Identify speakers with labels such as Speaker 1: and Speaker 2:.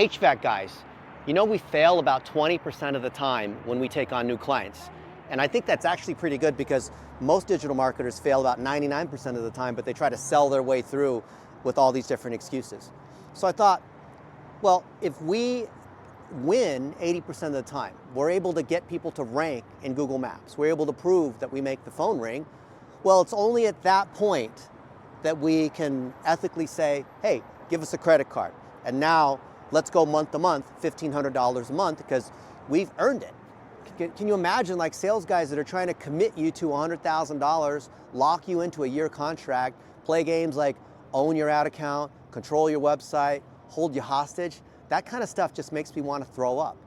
Speaker 1: HVAC guys, you know we fail about 20% of the time when we take on new clients. And I think that's actually pretty good because most digital marketers fail about 99% of the time, but they try to sell their way through with all these different excuses. So I thought, well, if we win 80% of the time, we're able to get people to rank in Google Maps, we're able to prove that we make the phone ring, well, it's only at that point that we can ethically say, hey, give us a credit card. And now let's go month to month, $1,500 a month, because we've earned it. Can you imagine like sales guys that are trying to commit you to $100,000, lock you into a year contract, play games like own your ad account, control your website, hold you hostage? That kind of stuff just makes me want to throw up.